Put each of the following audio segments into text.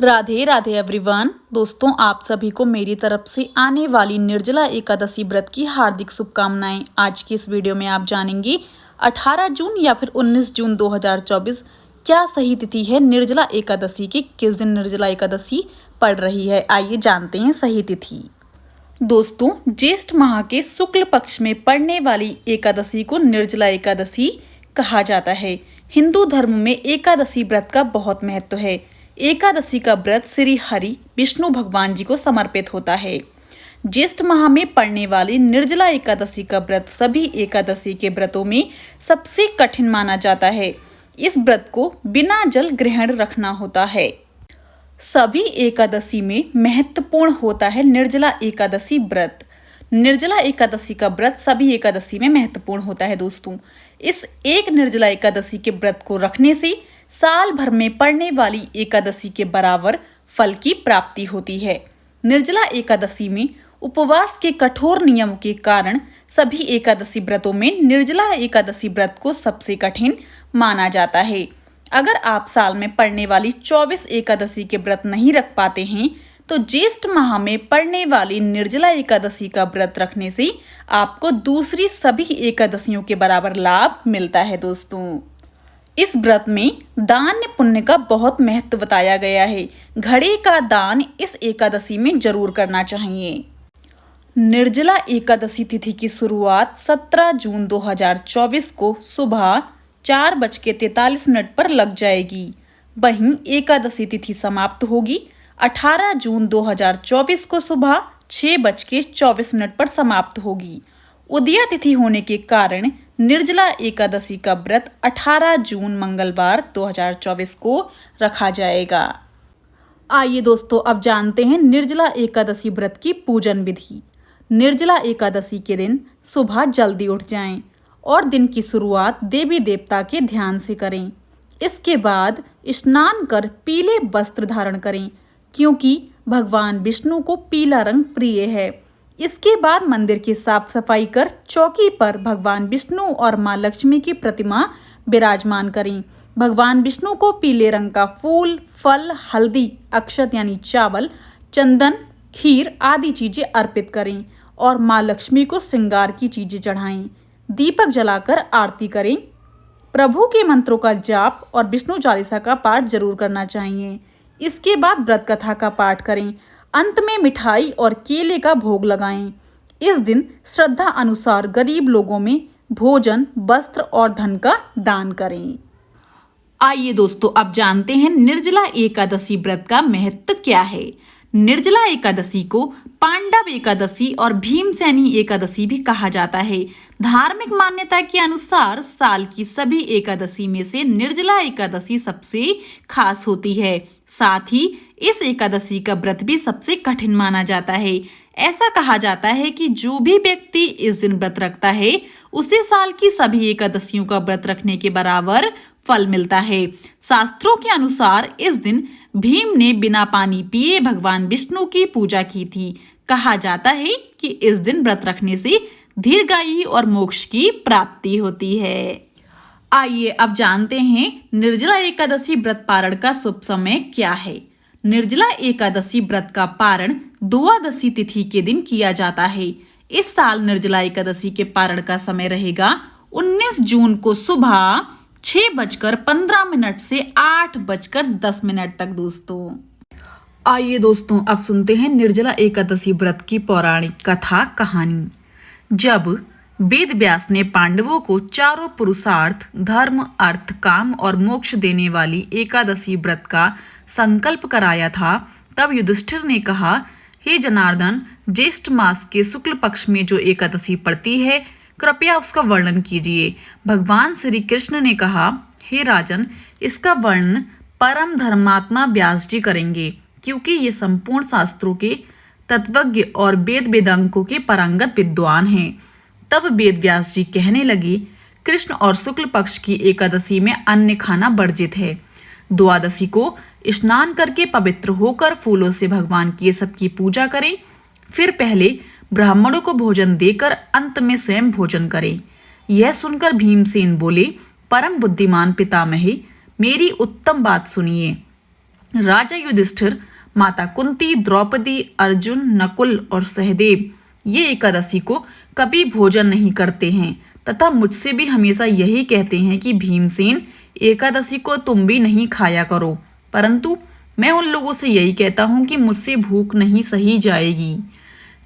Radhe Radhe everyone. दोस्तों, आप सभी को मेरी तरफ से आने वाली निर्जला एकादशी व्रत की हार्दिक शुभकामनाएं। आज की इस वीडियो में आप जानेंगे 18 जून या फिर 19 जून 2024 क्या सही तिथि है निर्जला एकादशी की, किस दिन निर्जला एकादशी पड़ रही है। आइए जानते हैं सही तिथि। दोस्तों, ज्येष्ठ माह के शुक्ल पक्ष में पड़ने वाली एकादशी को निर्जला एकादशी कहा जाता है। हिंदू धर्म में एकादशी व्रत का बहुत महत्व है। एकादशी का व्रत श्री हरि विष्णु भगवान जी को समर्पित होता है। ज्येष्ठ माह में पड़ने वाली निर्जला एकादशी का व्रत सभी एकादशी के व्रतों में सबसे कठिन माना जाता है। इस व्रत को बिना जल ग्रहण रखना होता है। सभी एकादशी में महत्वपूर्ण होता है निर्जला एकादशी व्रत। निर्जला एकादशी का व्रत सभी एकादशी में महत्वपूर्ण होता है। दोस्तों, इस एक निर्जला एकादशी के व्रत को रखने से साल भर में पड़ने वाली एकादशी के बराबर फल की प्राप्ति होती है। निर्जला एकादशी में उपवास के कठोर नियमों के कारण सभी एकादशी व्रतों में निर्जला एकादशी व्रत को सबसे कठिन माना जाता है। अगर आप साल में पड़ने वाली 24 एकादशी के व्रत नहीं रख पाते हैं तो ज्येष्ठ माह में पड़ने वाली निर्जला एकादशी का व्रत रखने से आपको दूसरी सभी एकादशियों के बराबर लाभ मिलता है। दोस्तों, इस व्रत में दान पुण्य का बहुत महत्व बताया गया है। घड़े का दान इस एकादशी में जरूर करना चाहिए। निर्जला एकादशी तिथि की शुरुआत 17 जून 2024 को सुबह 4:43 पर लग जाएगी। वहीं एकादशी तिथि समाप्त होगी 18 जून 2024 को सुबह 6:24 पर समाप्त होगी। उदया तिथि होने के कारण निर्जला एकादशी का व्रत 18 जून मंगलवार 2024 को रखा जाएगा। आइए दोस्तों, अब जानते हैं निर्जला एकादशी व्रत की पूजन विधि। निर्जला एकादशी के दिन सुबह जल्दी उठ जाएं और दिन की शुरुआत देवी देवता के ध्यान से करें। इसके बाद स्नान कर पीले वस्त्र धारण करें, क्योंकि भगवान विष्णु को पीला रंग प्रिय है। इसके बाद मंदिर की साफ सफाई कर चौकी पर भगवान विष्णु और माँ लक्ष्मी की प्रतिमा विराजमान करें। भगवान विष्णु को पीले रंग का फूल, फल, हल्दी, अक्षत यानी चावल, चंदन, खीर आदि चीजें अर्पित करें और माँ लक्ष्मी को श्रृंगार की चीजें चढ़ाएं। दीपक जलाकर आरती करें। प्रभु के मंत्रों का जाप और विष्णु चालीसा का पाठ जरूर करना चाहिए। इसके बाद व्रत कथा का पाठ करें। अंत में मिठाई और केले का भोग लगाएं। इस दिन श्रद्धा अनुसार गरीब लोगों में भोजन, वस्त्र और धन का दान करें। आइए दोस्तों, अब जानते हैं निर्जला एकादशी व्रत का महत्व क्या है। निर्जला एकादशी को पांडव एकादशी और भीमसेनी एकादशी भी कहा जाता है। धार्मिक मान्यता के अनुसार साल की सभी एकादशी में से निर्जला एकादशी सबसे खास होती है। साथ ही इस एकादशी का व्रत भी सबसे कठिन माना जाता है। ऐसा कहा जाता है कि जो भी व्यक्ति इस दिन व्रत रखता है उसे साल की सभी एकादशियों का व्रत रखने के बराबर फल मिलता है। शास्त्रों के अनुसार इस दिन भीम ने बिना पानी पिए भगवान विष्णु की पूजा की थी। कहा जाता है कि इस दिन व्रत रखने से दीर्घायु और मोक्ष की प्राप्ति होती है। आइए अब जानते हैं निर्जला एकादशी व्रत पारण का शुभ समय क्या है। निर्जला एकादशी व्रत का पारण द्वादशी तिथि के दिन किया जाता है। इस साल निर्जला एकादशी के पारण का समय रहेगा 19 जून को सुबह 6:15 से 8:10 तक। दोस्तों, आइए दोस्तों, अब सुनते हैं निर्जला एकादशी व्रत की पौराणिक कथा कहानी। जब वेद व्यास ने पांडवों को चारों पुरुषार्थ धर्म, अर्थ, काम और मोक्ष देने वाली एकादशी व्रत का संकल्प कराया था, तब युधिष्ठिर ने कहा, हे जनार्दन, ज्येष्ठ मास के शुक्ल पक्ष में जो एकादशी पड़ती है कृपया उसका वर्णन कीजिए। भगवान श्री कृष्ण ने कहा, हे राजन, इसका वर्णन परम धर्मात्मा व्यास जी करेंगे, क्योंकि ये संपूर्ण शास्त्रों के तत्वज्ञ और वेद वेदांगों के पारंगत विद्वान हैं। तब वेद व्यास जी कहने लगे, कृष्ण और शुक्ल पक्ष की एकादशी में अन्न खाना वर्जित है। द्वादशी को स्नान करके पवित्र होकर फूलों से भगवान केशव की पूजा करें। फिर पहले ब्राह्मणों को भोजन देकर अंत में स्वयं भोजन करें। यह सुनकर भीमसेन बोले, परम बुद्धिमान पितामहे, मेरी उत्तम बात सुनिए। राजा युधिष्ठिर, माता कुंती, द्रौपदी, अर्जुन, नकुल और सहदेव ये एकादशी को कभी भोजन नहीं करते हैं तथा मुझसे भी हमेशा यही कहते हैं कि भीमसेन, एकादशी को तुम भी नहीं खाया करो, परंतु मैं उन लोगों से यही कहता हूँ कि मुझसे भूख नहीं सही जाएगी।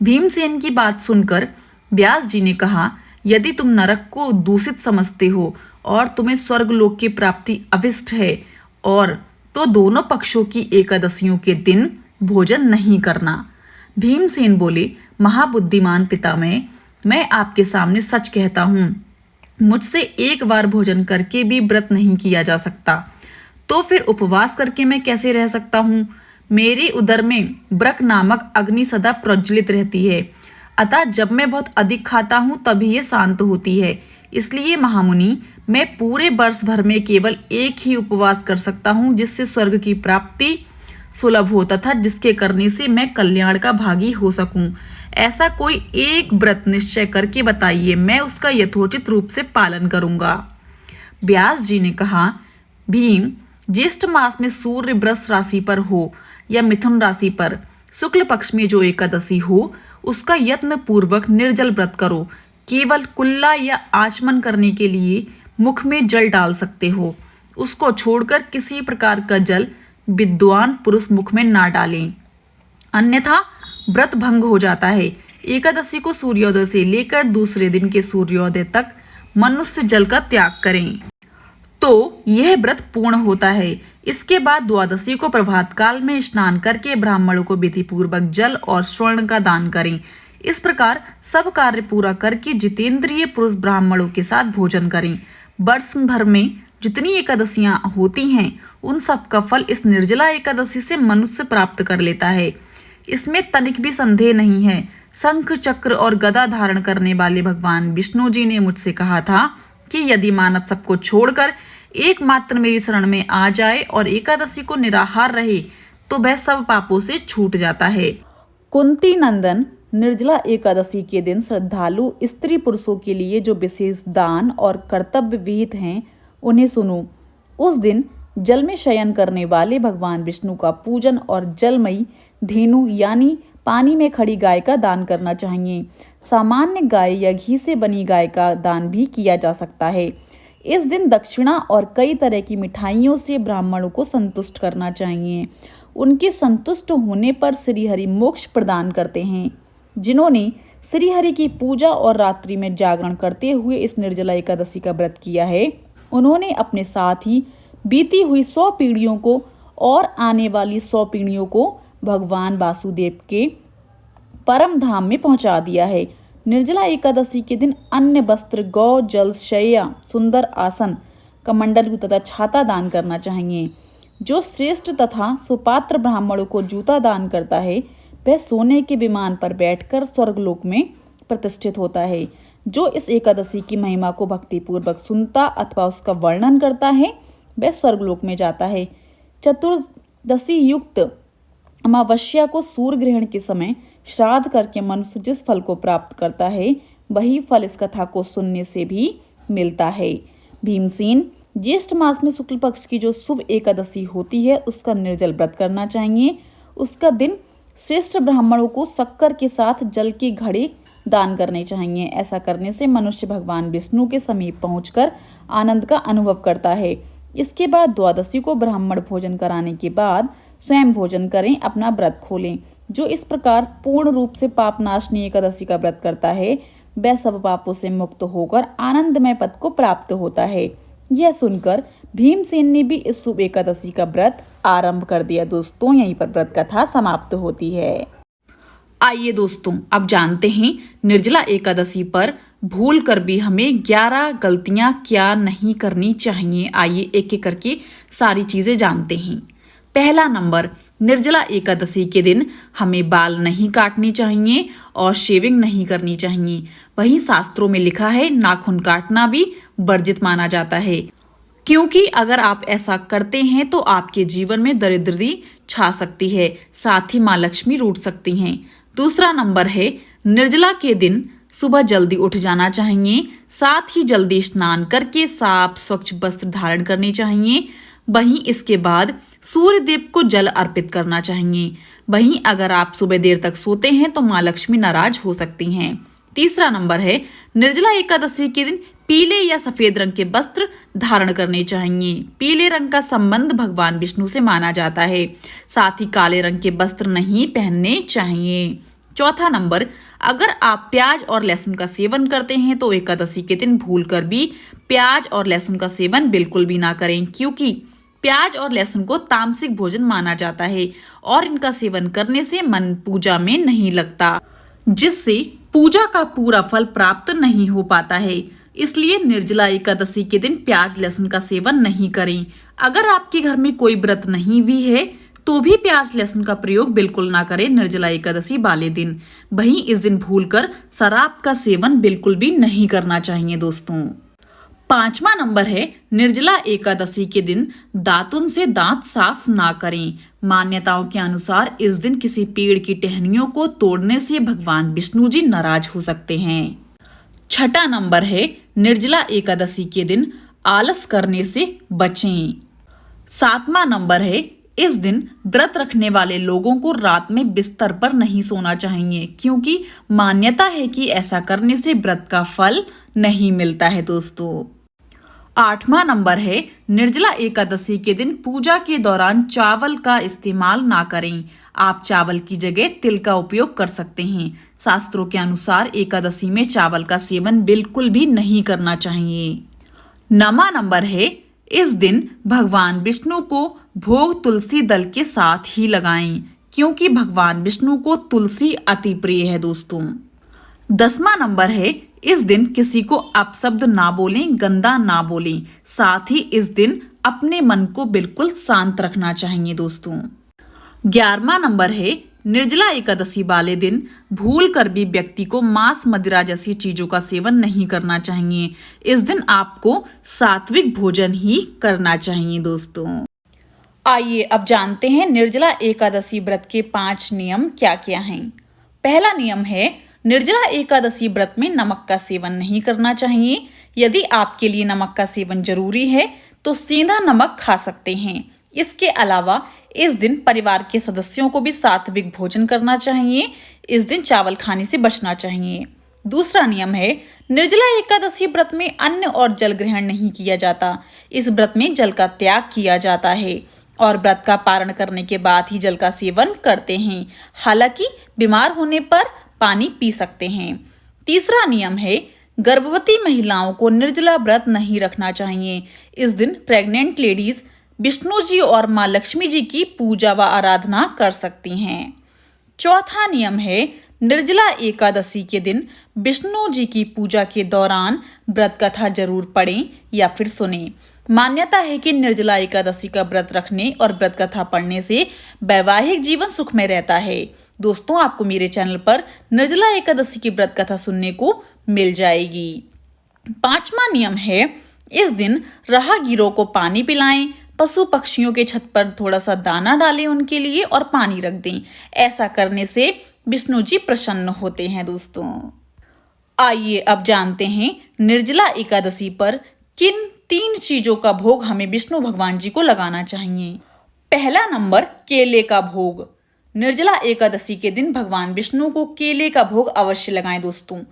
भीमसेन की बात सुनकर व्यास जी ने कहा, यदि तुम नरक को दूषित समझते हो और तुम्हें स्वर्गलोक की प्राप्ति अभिष्ट है और तो दोनों पक्षों की एकादशियों के दिन भोजन नहीं करना। भीमसेन बोले, महाबुद्धिमान पितामह, मैं आपके सामने सच कहता हूँ, मुझसे एक बार भोजन करके भी व्रत नहीं किया जा सकता, तो फिर उपवास करके मैं कैसे रह सकता हूँ। मेरे उदर में ब्रक नामक अग्नि सदा प्रज्वलित रहती है, अतः जब मैं बहुत अधिक खाता हूँ तभी ये शांत होती है। इसलिए महामुनि, मैं पूरे वर्ष भर में केवल एक ही उपवास कर सकता हूँ जिससे स्वर्ग की प्राप्ति सुलभ हो तथा जिसके करने से मैं कल्याण का भागी हो सकूं। ऐसा कोई एक व्रत निश्चय करके बताइए, मैं उसका यथोचित रूप से पालन करूंगा। व्यास जी ने कहा, भीम, ज्येष्ठ मास में सूर्य वृष राशि पर हो या मिथुन राशि पर शुक्ल पक्ष में जो एकादशी हो, उसका यत्न पूर्वक निर्जल व्रत करो। केवल कुल्ला या आचमन करने के लिए मुख में जल डाल सकते हो, उसको छोड़कर किसी प्रकार का जल विद्वान पुरुष मुख में ना डालें, अन्यथा व्रत भंग हो जाता है। एकादशी को सूर्योदय से लेकर दूसरे दिन के सूर्योदय तक मनुष्य जल का त्याग करें तो यह व्रत पूर्ण होता है। इसके बाद द्वादशी को प्रभात काल में स्नान करके ब्राह्मणों को विधि पूर्वक जल और स्वर्ण का दान करें। इस प्रकार सब कार्य पूरा करके जितेंद्रिय पुरुष ब्राह्मणों के साथ भोजन करें। वर्ष भर में जितनी एकादशियां होती हैं उन सब का फल इस निर्जला एकादशी से मनुष्य प्राप्त कर लेता है, इसमें तनिक भी संदेह नहीं है। शंख चक्र और गदा धारण करने वाले भगवान विष्णु जी ने मुझसे कहा था कि यदि मानव सबको छोड़कर एकमात्र मेरी शरण में आ जाए और एकादशी को निराहार रहे तो वह सब पापों से छूट जाता है। कुंती नंदन, निर्जला एकादशी के दिन श्रद्धालु स्त्री पुरुषों के लिए जो विशेष दान और कर्तव्य विहित हैं उन्हें सुनो। उस दिन जल में शयन करने वाले भगवान विष्णु का पूजन और जलमयी धेनु यानी पानी में खड़ी गाय का दान करना चाहिए। सामान्य गाय या घी से बनी गाय का दान भी किया जा सकता है। इस दिन दक्षिणा और कई तरह की मिठाइयों से ब्राह्मणों को संतुष्ट करना चाहिए। उनके संतुष्ट होने पर श्रीहरि मोक्ष प्रदान करते हैं। जिन्होंने श्रीहरि की पूजा और रात्रि में जागरण करते हुए इस निर्जला एकादशी का व्रत किया है, उन्होंने अपने साथ ही बीती हुई 100 पीढ़ियों को और आने वाली 100 पीढ़ियों को भगवान वासुदेव के परम धाम में पहुंचा दिया है। निर्जला एकादशी के दिन अन्य वस्त्र, गौ, जल, शैया, सुंदर आसन, कमंडलू तथा छाता दान करना चाहिए। जो श्रेष्ठ तथा सुपात्र ब्राह्मणों को जूता दान करता है वह सोने के विमान पर बैठकर स्वर्गलोक में प्रतिष्ठित होता है। जो इस एकादशी की महिमा को भक्तिपूर्वक सुनता अथवा उसका वर्णन करता है वह स्वर्गलोक में जाता है। चतुर्दशी युक्त अमावस्या को सूर्य ग्रहण के समय श्राद्ध करके मनुष्य जिस फल को प्राप्त करता है वही फल इस कथा को सुनने से भी मिलता है। भीमसेन, ज्येष्ठ मास में शुक्ल पक्ष की जो शुभ एकादशी होती है उसका निर्जल व्रत करना चाहिए। उसका दिन श्रेष्ठ ब्राह्मणों को शक्कर के साथ जल के घड़े दान करने चाहिए। ऐसा करने से मनुष्य भगवान विष्णु के समीप पहुंचकर आनंद का अनुभव करता है। इसके बाद द्वादशी को ब्राह्मण भोजन कराने के बाद स्वयं भोजन करें, अपना व्रत खोलें। जो इस प्रकार पूर्ण रूप से पापनाशनी एकादशी का व्रत करता है वह सब पापों से मुक्त होकर आनंदमय पद को प्राप्त होता है। यह सुनकर भीमसेन ने भी इस शुभ एकादशी का व्रत आरंभ कर दिया। दोस्तों, यहीं पर व्रत कथा समाप्त होती है। आइए दोस्तों, अब जानते हैं निर्जला एकादशी पर भूल कर भी हमें 11 गलतियां क्या नहीं करनी चाहिए। आइए एक एक करके सारी चीजें जानते हैं। पहला नंबर, निर्जला एकादशी के दिन हमें बाल नहीं काटने चाहिए और शेविंग नहीं करनी चाहिए। वहीं शास्त्रों में लिखा है नाखून काटना भी वर्जित माना जाता है, क्योंकि अगर आप ऐसा करते हैं तो आपके जीवन में दरिद्री छा सकती है, साथ ही माँ लक्ष्मी रूठ सकती हैं। दूसरा नंबर है, निर्जला के दिन सुबह जल्दी उठ जाना चाहिए, साथ ही जल्दी स्नान करके साफ स्वच्छ वस्त्र धारण करने चाहिए। वहीं इसके बाद सूर्य देव को जल अर्पित करना चाहिए। वहीं अगर आप सुबह देर तक सोते हैं तो माँ लक्ष्मी नाराज हो सकती हैं। तीसरा नंबर है, निर्जला एकादशी के दिन पीले या सफेद रंग के वस्त्र धारण करने चाहिए। पीले रंग का संबंध भगवान विष्णु से माना जाता है। साथ ही काले रंग के वस्त्र नहीं पहनने चाहिए। चौथा नंबर, अगर आप प्याज और लहसुन का सेवन करते हैं तो एकादशी के दिन भूलकर भी प्याज और लहसुन का सेवन बिल्कुल भी ना करें, क्योंकि प्याज और लहसुन को तामसिक भोजन माना जाता है और इनका सेवन करने से मन पूजा में नहीं लगता, जिससे पूजा का पूरा फल प्राप्त नहीं हो पाता है। इसलिए निर्जला एकादशी के दिन प्याज लहसुन का सेवन नहीं करें। अगर आपके घर में कोई व्रत नहीं भी है तो भी प्याज लहसुन का प्रयोग बिल्कुल ना करें निर्जला एकादशी वाले दिन। वहीं इस दिन भूलकर शराब का सेवन बिल्कुल भी नहीं करना चाहिए दोस्तों। पांचवा नंबर है, निर्जला एकादशी के दिन दातुन से दांत साफ ना करें। मान्यताओं के अनुसार इस दिन किसी पेड़ की टहनियों को तोड़ने से भगवान विष्णु जी नाराज हो सकते हैं। छठा नंबर है, निर्जला एकादशी के दिन आलस करने से बचें। सातवां नंबर है, इस दिन व्रत रखने वाले लोगों को रात में बिस्तर पर नहीं सोना चाहिए, क्योंकि मान्यता है कि ऐसा करने से व्रत का फल नहीं मिलता है दोस्तों। आठवां नंबर है, निर्जला एकादशी के दिन पूजा के दौरान चावल का इस्तेमाल ना करें। आप चावल की जगह तिल का उपयोग कर सकते हैं। शास्त्रों के अनुसार एकादशी में चावल का सेवन बिल्कुल भी नहीं करना चाहिए। नौवां नंबर है, इस दिन भगवान विष्णु को भोग तुलसी दल के साथ ही लगाएं, क्योंकि भगवान विष्णु को तुलसी अति प्रिय है दोस्तों। 10वां नंबर है, इस दिन किसी को अपशब्द ना बोलें, गंदा ना बोलें। साथ ही इस दिन अपने मन को बिल्कुल शांत रखना चाहिए दोस्तों। 11वां नंबर है, निर्जला एकादशी वाले दिन भूल कर भी व्यक्ति को मांस मदिरा जैसी चीजों का सेवन नहीं करना चाहिए। इस दिन आपको सात्विक भोजन ही करना चाहिए दोस्तों। आइए अब जानते हैं निर्जला एकादशी व्रत के 5 नियम क्या क्या हैं। पहला नियम है, निर्जला एकादशी व्रत में नमक का सेवन नहीं करना चाहिए। यदि आपके लिए नमक का सेवन जरूरी है तो सीधा नमक खा सकते हैं। इसके अलावा इस दिन परिवार के सदस्यों को भी सात्विक भोजन करना चाहिए। इस दिन चावल खाने से बचना चाहिए। दूसरा नियम है, निर्जला एकादशी व्रत में अन्न और जल ग्रहण नहीं किया जाता। इस व्रत में जल का त्याग किया जाता है और व्रत का पारण करने के बाद ही जल का सेवन करते हैं। हालांकि बीमार होने पर पानी पी सकते हैं। तीसरा नियम है, गर्भवती महिलाओं को निर्जला व्रत नहीं रखना चाहिए। इस दिन प्रेग्नेंट लेडीज विष्णु जी और माँ लक्ष्मी जी की पूजा व आराधना कर सकती हैं। चौथा नियम है, निर्जला एकादशी के दिन विष्णु जी की पूजा के दौरान व्रत कथा जरूर पढ़ें या फिर सुनें। मान्यता है कि निर्जला एकादशी का व्रत रखने और व्रत कथा पढ़ने से वैवाहिक जीवन सुखमय रहता है। दोस्तों, आपको मेरे चैनल पर निर्जला एकादशी की व्रत कथा सुनने को मिल जाएगी। 5वां नियम है, इस दिन राहगीरों को पानी पिलाएं। पशु पक्षियों के छत पर थोड़ा सा दाना डालें उनके लिए और पानी रख दें। ऐसा करने से विष्णु जी प्रसन्न होते हैं दोस्तों। आइए अब जानते हैं निर्जला एकादशी पर किन 3 चीजों का भोग हमें विष्णु भगवान जी को लगाना चाहिए। पहला नंबर, केले का भोग। निर्जला एकादशी के दिन भगवान विष्णु को केले का भोग अवश्य लगाएं दोस्तों।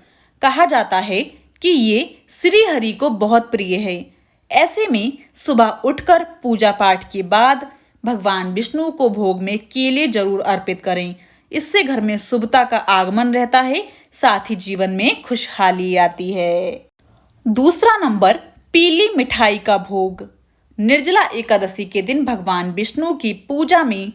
कहा जाता है कि ये श्री हरि को बहुत प्रिय है। ऐसे में सुबह उठकर पूजा पाठ के बाद भगवान विष्णु को भोग में केले जरूर अर्पित करें। इससे घर में शुभता का आगमन रहता है, साथ ही जीवन में खुशहाली आती है। दूसरा नंबर, पीली मिठाई का भोग। निर्जला एकादशी के दिन भगवान विष्णु की पूजा में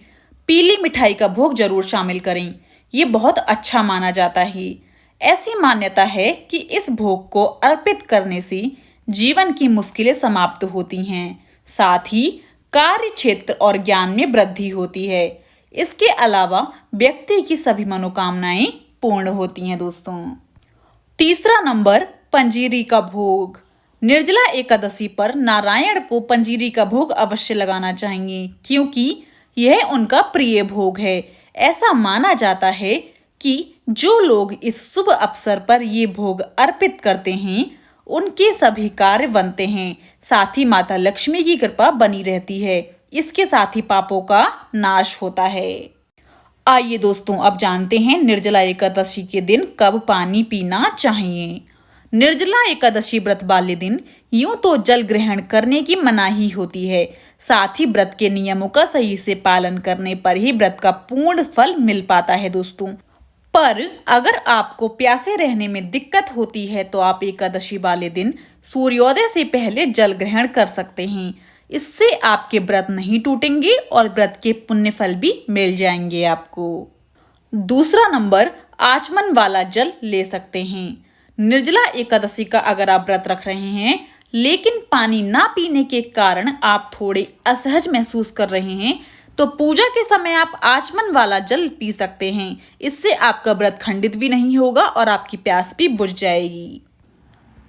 पीली मिठाई का भोग जरूर शामिल करें। ये बहुत अच्छा माना जाता है। ऐसी मान्यता है कि इस भोग को अर्पित करने से जीवन की मुश्किलें समाप्त होती हैं, साथ ही कार्य क्षेत्र और ज्ञान में वृद्धि होती है। इसके अलावा व्यक्ति की सभी मनोकामनाएं पूर्ण होती हैं दोस्तों। तीसरा नंबर, पंजीरी का भोग। निर्जला एकादशी पर नारायण को पंजीरी का भोग अवश्य लगाना चाहिए, क्योंकि यह उनका प्रिय भोग है। ऐसा माना जाता है कि जो लोग इस शुभ अवसर पर ये भोग अर्पित करते हैं उनके सभी कार्य बनते हैं। साथ ही माता लक्ष्मी की कृपा बनी रहती है। इसके साथ ही पापों का नाश होता है। आइए दोस्तों, अब जानते हैं निर्जला एकादशी के दिन कब पानी पीना चाहिए। निर्जला एकादशी व्रत वाले दिन यूं तो जल ग्रहण करने की मनाही होती है, साथ ही व्रत के नियमों का सही से पालन करने पर ही व्रत का पूर्ण फल मिल पाता है दोस्तों। पर अगर आपको प्यासे रहने में दिक्कत होती है तो आप एकादशी वाले दिन सूर्योदय से पहले जल ग्रहण कर सकते हैं। इससे आपके व्रत नहीं टूटेंगे और व्रत के पुण्य फल भी मिल जाएंगे आपको। दूसरा नंबर, आचमन वाला जल ले सकते हैं। निर्जला एकादशी का अगर आप व्रत रख रहे हैं लेकिन पानी ना पीने के कारण आप थोड़े असहज महसूस कर रहे हैं तो पूजा के समय आप आचमन वाला जल पी सकते हैं। इससे आपका व्रत खंडित भी नहीं होगा और आपकी प्यास भी बुझ जाएगी।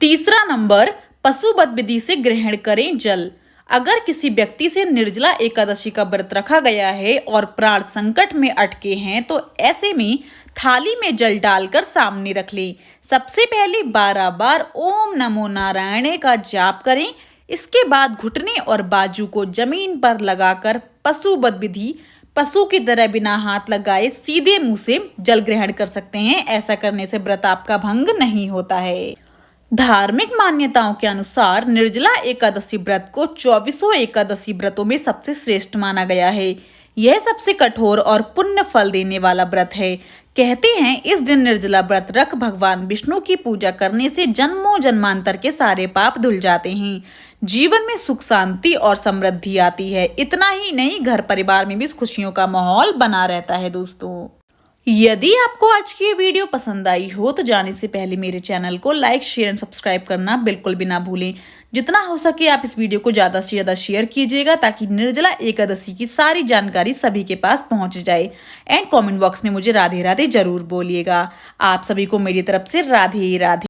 तीसरा नंबर, पशुवत विधि से ग्रहण करें जल। अगर किसी व्यक्ति से निर्जला एकादशी का व्रत रखा गया है और प्राण संकट में अटके हैं तो ऐसे में थाली में जल डालकर सामने रख लें। सबसे पहले 12 बार ओम नमो नारायण का जाप करें। इसके बाद घुटने और बाजू को जमीन पर लगाकर पशुवत विधि, पशु की तरह बिना हाथ लगाए सीधे मुंह से जल ग्रहण कर सकते हैं। ऐसा करने से व्रत आपका भंग नहीं होता है। धार्मिक मान्यताओं के अनुसार निर्जला एकादशी व्रत को 24 एकादशी व्रतों में सबसे श्रेष्ठ माना गया है। यह सबसे कठोर और पुण्य फल देने वाला व्रत है। कहते हैं इस दिन निर्जला व्रत रख भगवान विष्णु की पूजा करने से जन्मों जन्मांतर के सारे पाप धुल जाते हैं। जीवन में सुख शांति और समृद्धि आती है। इतना ही नहीं, घर परिवार में भी खुशियों का माहौल बना रहता है दोस्तों। यदि आपको आज की ये वीडियो पसंद आई हो तो जाने से पहले मेरे चैनल को लाइक, शेयर एंड सब्सक्राइब करना बिल्कुल भी ना भूलें। जितना हो सके आप इस वीडियो को ज़्यादा से ज़्यादा शेयर कीजिएगा ताकि निर्जला एकादशी की सारी जानकारी सभी के पास पहुंच जाए। एंड कमेंट बॉक्स में मुझे राधे राधे जरूर बोलिएगा। आप सभी को मेरी तरफ से राधे राधे।